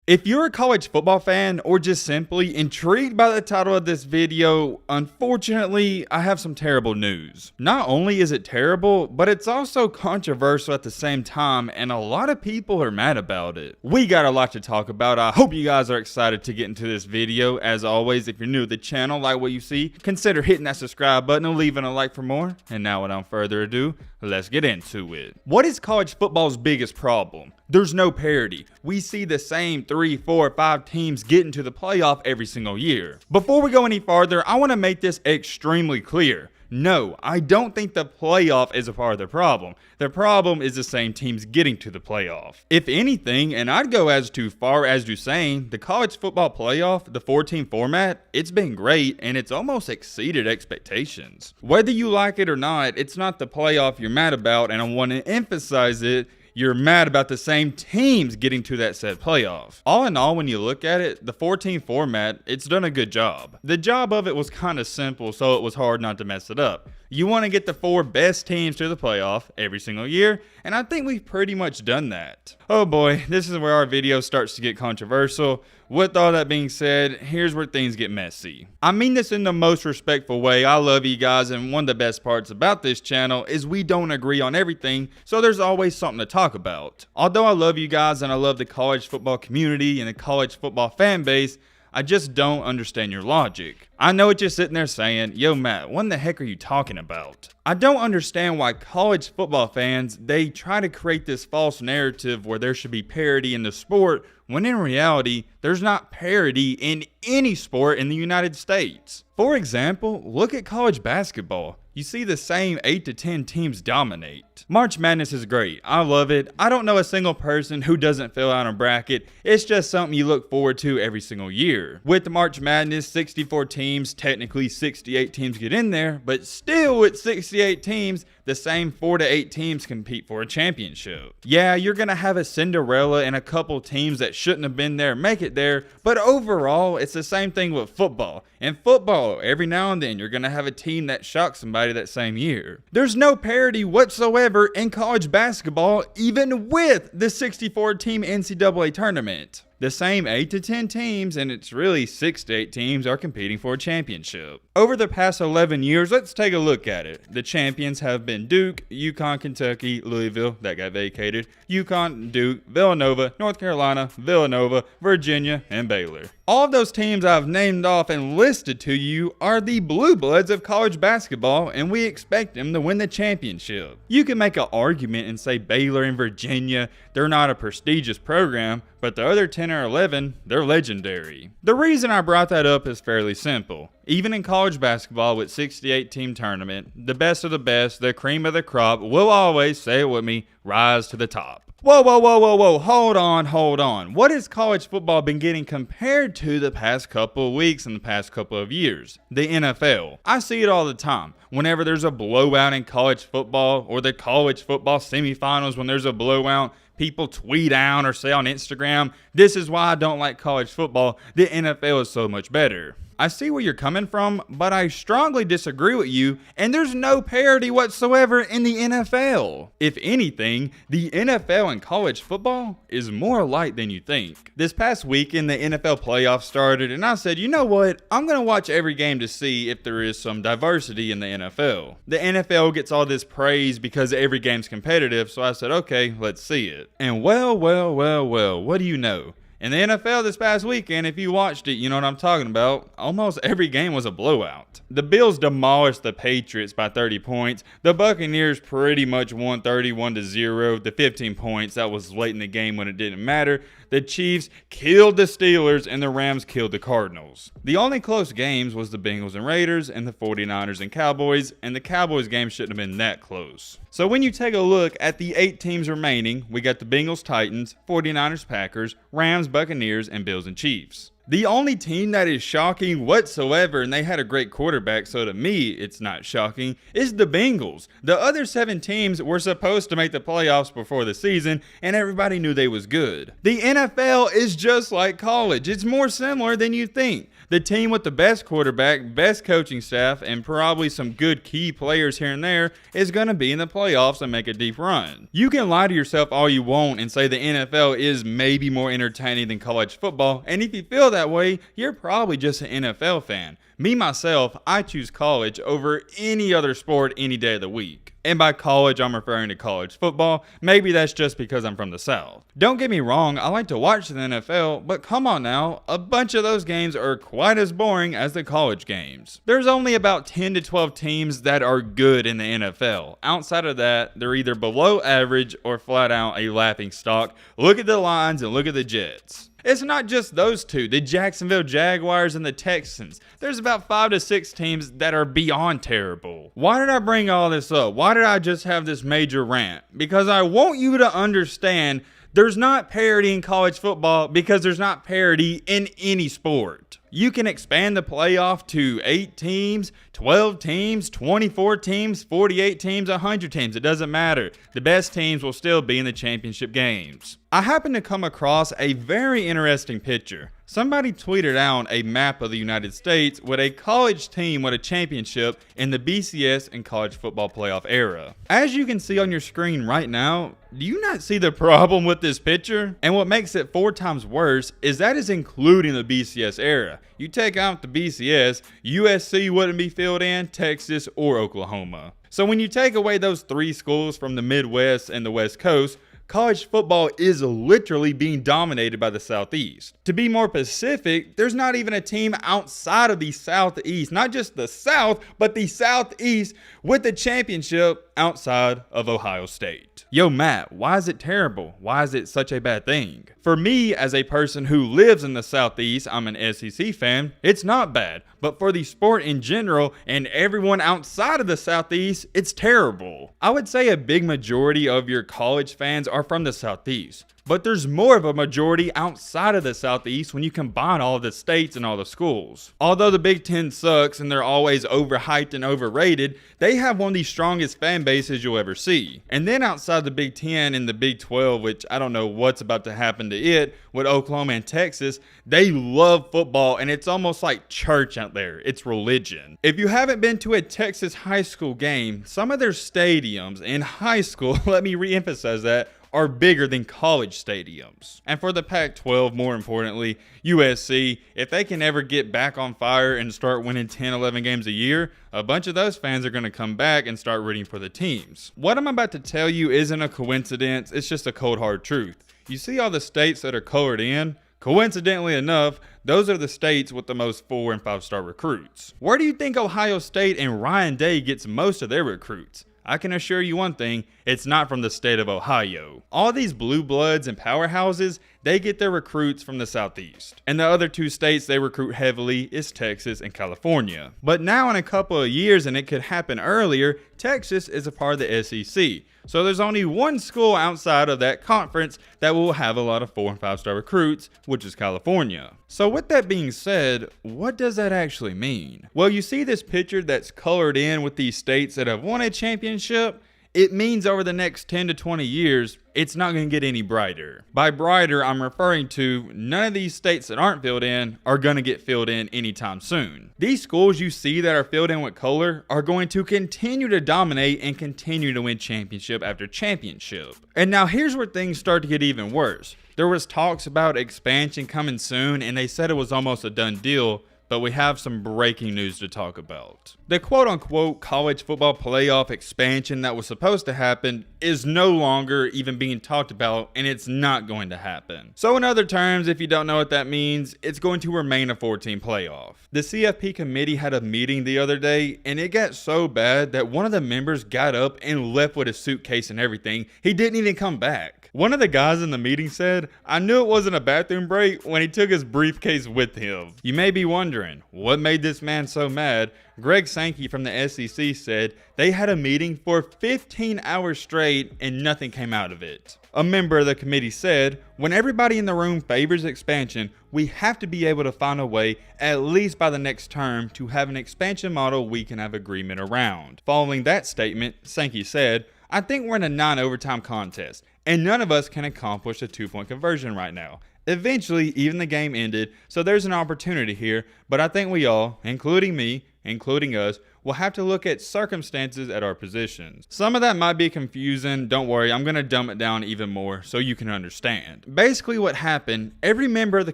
If you're a college football fan or just simply intrigued by the title of this video, unfortunately, I have some terrible news. Not only is it terrible, but it's also controversial at the same time, and a lot of people are mad about it. We got a lot to talk about. I hope you guys are excited to get into this video. As always, if you're new to the channel, like what you see, consider hitting that subscribe button and leaving a like for more. And now without further ado, let's get into it. What is college football's biggest problem? There's no parity. We see the same 3, 4, 5 teams get into the playoff every single year. Before we go any farther, I want to make this extremely clear. No, I don't think the playoff is a part of the problem. The problem is the same teams getting to the playoff. If anything, and I'd go as far as to saying, the college football playoff, the 4-team format, it's been great and it's almost exceeded expectations. Whether you like it or not, it's not the playoff you're mad about, and I want to emphasize it. You're mad about the same teams getting to that said playoff. All in all, when you look at it, the 4-team format, it's done a good job. The job of it was kind of simple, so it was hard not to mess it up. You want to get the 4 best teams to the playoff every single year, and I think we've pretty much done that. Oh boy, this is where our video starts to get controversial. With all that being said, here's where things get messy. I mean this in the most respectful way. I love you guys, and one of the best parts about this channel is we don't agree on everything, so there's always something to talk about. Although I love you guys and I love the college football community and the college football fan base, I just don't understand your logic. I know what you're sitting there saying, yo Matt, what in the heck are you talking about? I don't understand why college football fans, they try to create this false narrative where there should be parity in the sport, when in reality, there's not parity in any sport in the United States. For example, look at college basketball. You see the same 8 to 10 teams dominate. March Madness is great. I love it. I don't know a single person who doesn't fill out a bracket. It's just something you look forward to every single year. With the March Madness, 64 teams, technically 68 teams get in there, but still with 68 teams, the same 4 to 8 teams compete for a championship. Yeah, you're going to have a Cinderella and a couple teams that shouldn't have been there make it there, but overall, it's the same thing with football. In football, every now and then, you're going to have a team that shocks somebody that same year. There's no parity whatsoever in college basketball, even with the 64-team NCAA tournament. The same 8 to 10 teams, and it's really 6 to 8 teams, are competing for a championship. Over the past 11 years, let's take a look at it. The champions have been Duke, UConn, Kentucky, Louisville, that got vacated, UConn, Duke, Villanova, North Carolina, Villanova, Virginia, and Baylor. All of those teams I've named off and listed to you are the blue bloods of college basketball, and we expect them to win the championship. You can make an argument and say Baylor and Virginia, they're not a prestigious program, but the other 10 or 11, they're legendary. The reason I brought that up is fairly simple. Even in college basketball with 68-team tournament, the best of the best, the cream of the crop, will always, say it with me, rise to the top. Whoa, whoa, whoa, whoa, whoa, hold on. What has college football been getting compared to the past couple of weeks and the past couple of years? The NFL. I see it all the time. Whenever there's a blowout in college football, or the college football semifinals, when there's a blowout, people tweet out or say on Instagram, this is why I don't like college football, the NFL is so much better. I see where you're coming from, but I strongly disagree with you, and there's no parity whatsoever in the NFL. If anything, the NFL and college football is more alike than you think. This past weekend, the NFL playoffs started, and I said, you know what? I'm going to watch every game to see if there is some diversity in the NFL. The NFL gets all this praise because every game's competitive, so I said, okay, let's see it. And well, what do you know? In the NFL this past weekend, if you watched it, you know what I'm talking about. Almost every game was a blowout. The Bills demolished the Patriots by 30 points. The Buccaneers pretty much won 31-0. The 15 points, that was late in the game when it didn't matter. The Chiefs killed the Steelers, and the Rams killed the Cardinals. The only close games was the Bengals and Raiders, and the 49ers and Cowboys, and the Cowboys game shouldn't have been that close. So when you take a look at the 8 teams remaining, we got the Bengals, Titans, 49ers, Packers, Rams, Buccaneers, and Bills and Chiefs. The only team that is shocking whatsoever, and they had a great quarterback, so to me it's not shocking, is the Bengals. The other 7 teams were supposed to make the playoffs before the season, and everybody knew they was good. The NFL is just like college. It's more similar than you think. The team with the best quarterback, best coaching staff, and probably some good key players here and there is going to be in the playoffs and make a deep run. You can lie to yourself all you want and say the NFL is maybe more entertaining than college football, and if you feel that way, you're probably just an NFL fan. Me, myself, I choose college over any other sport any day of the week. And by college, I'm referring to college football. Maybe that's just because I'm from the South. Don't get me wrong, I like to watch the NFL, but come on now, a bunch of those games are quite as boring as the college games. There's only about 10 to 12 teams that are good in the NFL. Outside of that, they're either below average or flat out a laughing stock. Look at the Lions and look at the Jets. It's not just those two, the Jacksonville Jaguars and the Texans. There's about 5 to 6 teams that are beyond terrible. Why did I bring all this up? Why did I just have this major rant? Because I want you to understand there's not parity in college football because there's not parity in any sport. You can expand the playoff to 8 teams, 12 teams, 24 teams, 48 teams, 100 teams. It doesn't matter. The best teams will still be in the championship games. I happened to come across a very interesting picture. Somebody tweeted out a map of the United States with a college team with a championship in the BCS and college football playoff era. As you can see on your screen right now, do you not see the problem with this picture? And what makes it 4 times worse is that is including the BCS era. You take out the BCS, USC wouldn't be filled in, Texas or Oklahoma. So when you take away those 3 schools from the Midwest and the West Coast, college football is literally being dominated by the Southeast. To be more specific, there's not even a team outside of the Southeast, not just the South, but the Southeast with the championship outside of Ohio State. Yo, Matt, why is it terrible? Why is it such a bad thing? For me, as a person who lives in the Southeast, I'm an SEC fan, it's not bad. But for the sport in general and everyone outside of the Southeast, it's terrible. I would say a big majority of your college fans are from the Southeast. But there's more of a majority outside of the Southeast when you combine all of the states and all the schools. Although the Big Ten sucks and they're always overhyped and overrated, they have one of the strongest fan bases you'll ever see. And then outside the Big Ten and the Big 12, which I don't know what's about to happen to it, with Oklahoma and Texas, they love football and it's almost like church out there. It's religion. If you haven't been to a Texas high school game, some of their stadiums in high school, let me reemphasize that, are bigger than college stadiums. And for the Pac-12, more importantly, USC, if they can ever get back on fire and start winning 10, 11 games a year, a bunch of those fans are going to come back and start rooting for the teams. What I'm about to tell you isn't a coincidence, it's just a cold hard truth. You see all the states that are colored in? Coincidentally enough, those are the states with the most 4- and 5-star recruits. Where do you think Ohio State and Ryan Day gets most of their recruits? I can assure you one thing, it's not from the state of Ohio. All these blue bloods and powerhouses, they get their recruits from the Southeast. And the other 2 states they recruit heavily is Texas and California. But now in a couple of years, and it could happen earlier, Texas is a part of the SEC. So there's only one school outside of that conference that will have a lot of 4- and 5-star recruits, which is California. So with that being said, what does that actually mean? Well, you see this picture that's colored in with these states that have won a championship? It means over the next 10 to 20 years, it's not going to get any brighter. By brighter, I'm referring to none of these states that aren't filled in are going to get filled in anytime soon. These schools you see that are filled in with color are going to continue to dominate and continue to win championship after championship. And now here's where things start to get even worse. There was talks about expansion coming soon, and they said it was almost a done deal. But we have some breaking news to talk about. The quote-unquote college football playoff expansion that was supposed to happen is no longer even being talked about, and it's not going to happen. So in other terms, if you don't know what that means, it's going to remain a 14 playoff. The CFP committee had a meeting the other day, and it got so bad that one of the members got up and left with a suitcase and everything. He didn't even come back. One of the guys in the meeting said, "I knew it wasn't a bathroom break when he took his briefcase with him." You may be wondering, what made this man so mad? Greg Sankey from the SEC said they had a meeting for 15 hours straight and nothing came out of it. A member of the committee said, when everybody in the room favors expansion, we have to be able to find a way, at least by the next term, to have an expansion model we can have agreement around. Following that statement, Sankey said, I think we're in a 9 overtime contest, and none of us can accomplish a 2-point conversion right now. Eventually, even the game ended, so there's an opportunity here, but I think we all, including me, including us, will have to look at circumstances at our positions. Some of that might be confusing, don't worry, I'm going to dumb it down even more so you can understand. Basically what happened, every member of the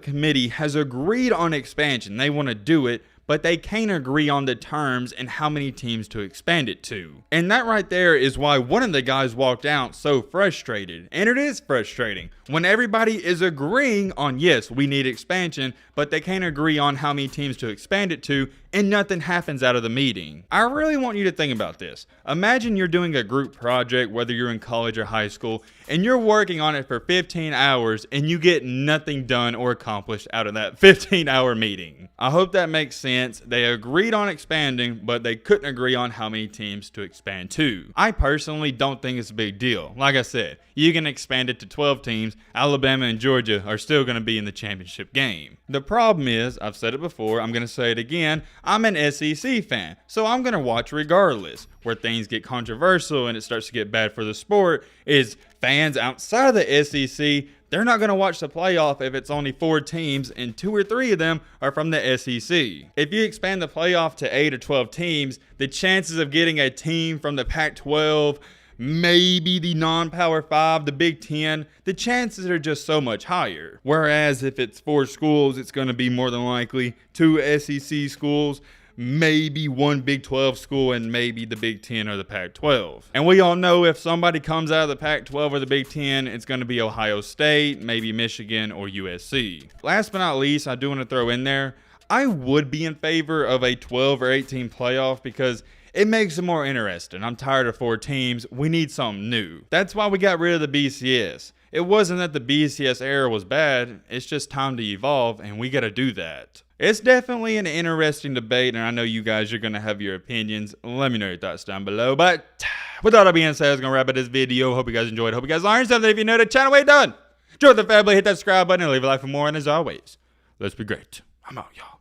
committee has agreed on expansion, they want to do it, but they can't agree on the terms and how many teams to expand it to. And that right there is why one of the guys walked out so frustrated. And it is frustrating when everybody is agreeing on, yes, we need expansion, but they can't agree on how many teams to expand it to, and nothing happens out of the meeting. I really want you to think about this. Imagine you're doing a group project, whether you're in college or high school, and you're working on it for 15 hours and you get nothing done or accomplished out of that 15-hour meeting. I hope that makes sense. They agreed on expanding, but they couldn't agree on how many teams to expand to. I personally don't think it's a big deal. Like I said, you can expand it to 12 teams. Alabama and Georgia are still going to be in the championship game. The problem is, I've said it before, I'm going to say it again, I'm an SEC fan, so I'm going to watch regardless. Where things get controversial and it starts to get bad for the sport is fans outside of the SEC, they're not going to watch the playoff if it's only 4 teams and 2 or 3 of them are from the SEC. If you expand the playoff to 8 or 12 teams, the chances of getting a team from the Pac-12, maybe the non-Power 5, the Big Ten, the chances are just so much higher. Whereas if it's 4 schools, it's going to be more than likely 2 SEC schools, maybe 1 Big 12 school, and maybe the Big 10 or the Pac-12. And we all know if somebody comes out of the Pac-12 or the Big 10, it's going to be Ohio State, maybe Michigan, or USC. Last but not least, I do want to throw in there, I would be in favor of a 12 or 18 playoff because it makes it more interesting. I'm tired of 4 teams. We need something new. That's why we got rid of the BCS. It wasn't that the BCS era was bad. It's just time to evolve, and we got to do that. It's definitely an interesting debate, and I know you guys are going to have your opinions. Let me know your thoughts down below. But with all that being said, I was going to wrap up this video. Hope you guys enjoyed. Hope you guys learned something. If you know the channel, we're done. Join the family, hit that subscribe button, and leave a like for more. And as always, let's be great. I'm out, y'all.